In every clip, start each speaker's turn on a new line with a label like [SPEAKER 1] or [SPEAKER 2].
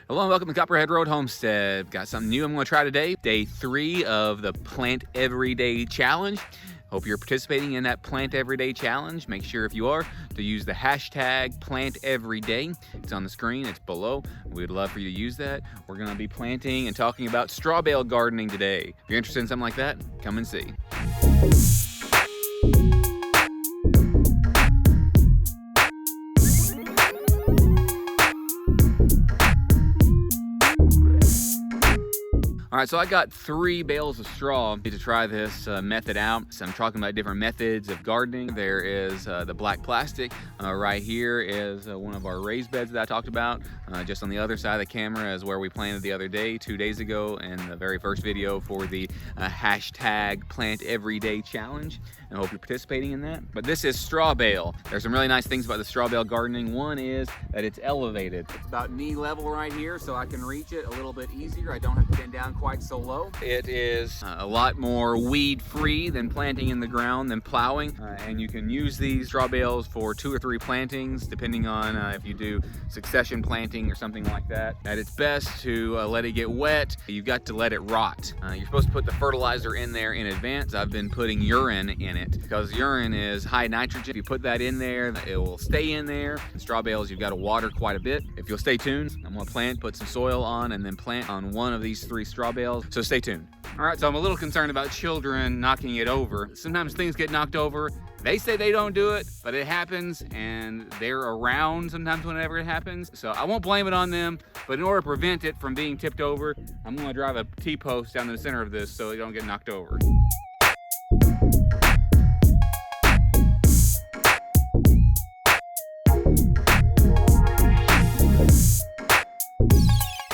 [SPEAKER 1] Hello and welcome to Copperhead Road Homestead. Got something new I'm going to try today. Day 3 of the Plant Everyday Challenge. Hope you're participating in that Plant Everyday Challenge. Make sure if you are to use the hashtag #PlantEveryday. It's on the screen, it's below. We'd love for you to use that. We're going to be planting and talking about straw bale gardening today. If you're interested in something like that, come and see. All right, so I got 3 bales of straw to try this method out. So I'm talking about different methods of gardening. There is the black plastic. Right here is one of our raised beds that I talked about. Just on the other side of the camera is where we planted the other day, 2 days ago, in the very first video for the hashtag Plant Everyday Challenge. I hope you're participating in that. But this is straw bale. There's some really nice things about the straw bale gardening. One is that it's elevated. It's about knee level right here, so I can reach it a little bit easier. I don't have to bend down quite so low. It is a lot more weed free than planting in the ground, than plowing. And you can use these straw bales for 2 or 3 plantings, depending on if you do succession planting or something like that. At its best to let it get wet, you've got to let it rot. You're supposed to put the fertilizer in there in advance. I've been putting urine in it because urine is high nitrogen. If you put that in there, it will stay in there. In straw bales, you've got to water quite a bit. If you'll stay tuned, I'm going to plant, put some soil on, and then plant on one of these 3 straw bales. So stay tuned. All right, so I'm a little concerned about children knocking it over. Sometimes things get knocked over. They say they don't do it, but it happens, and they're around sometimes whenever it happens. So I won't blame it on them, but in order to prevent it from being tipped over, I'm going to drive a T-post down the center of this so it don't get knocked over.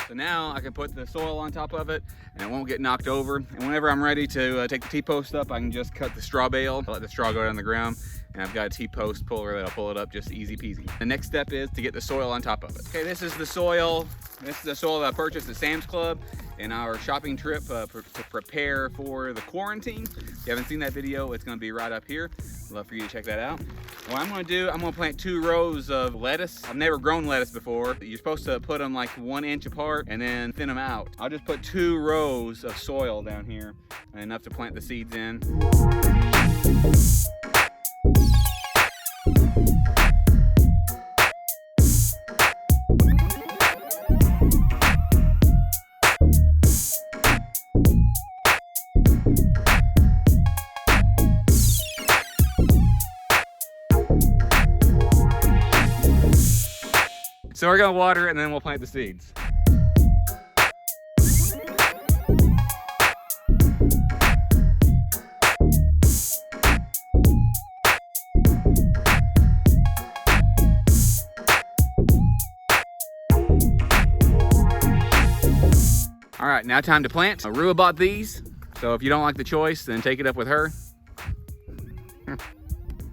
[SPEAKER 1] So now I can put the soil on top of it and it won't get knocked over. And whenever I'm ready to take the T-post up, I can just cut the straw bale, let the straw go down the ground, and I've got a T-post puller that'll pull it up just easy peasy. The next step is to get the soil on top of it. Okay, this is the soil. This is the soil that I purchased at Sam's Club in our shopping trip to prepare for the quarantine. If you haven't seen that video, it's gonna be right up here. I'd love for you to check that out. What I'm gonna do, I'm gonna plant 2 rows of lettuce. I've never grown lettuce before. You're supposed to put them like 1 inch apart and then thin them out. I'll just put 2 rows of soil down here, enough to plant the seeds in. So we're gonna water it and then we'll plant the seeds. All right, now time to plant. Rua bought these, so if you don't like the choice, then take it up with her.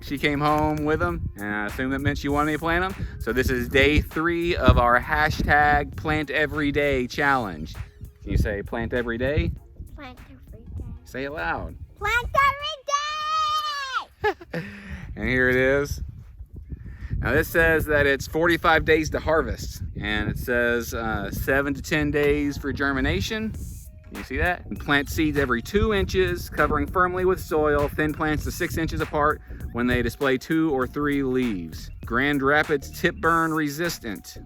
[SPEAKER 1] She came home with them, and I assume that meant she wanted me to plant them. So this is day 3 of our hashtag Plant Everyday Challenge. Can you say plant every day?
[SPEAKER 2] Plant every day.
[SPEAKER 1] Say it loud.
[SPEAKER 2] Plant every day!
[SPEAKER 1] And here it is. Now this says that it's 45 days to harvest, and it says 7 to 10 days for germination. Can you see that? And plant seeds every 2 inches, covering firmly with soil. Thin plants to 6 inches apart when they display 2 or 3 leaves. Grand Rapids tip burn resistant.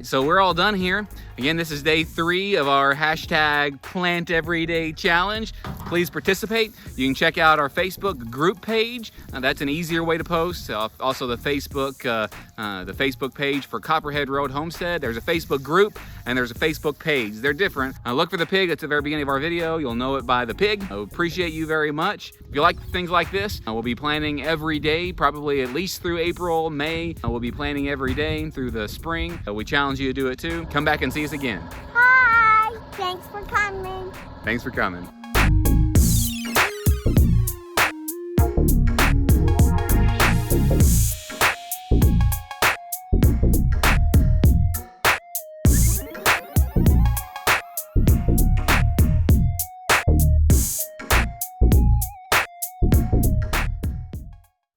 [SPEAKER 1] So we're all done here. Again, this is day 3 of our hashtag Plant Everyday Challenge. please participate. You can check out our Facebook group page. That's an easier way to post. Also the Facebook page for Copperhead Road Homestead. There's a Facebook group and there's a Facebook page. They're different. Look for the pig at the very beginning of our video. You'll know it by the pig. I appreciate you very much. If you like things like this, we'll be planting every day, probably at least through April, May. We'll be planting every day through the spring. We challenge you to do it too. Come back and see us again.
[SPEAKER 2] Hi, thanks for coming.
[SPEAKER 1] Thanks for coming.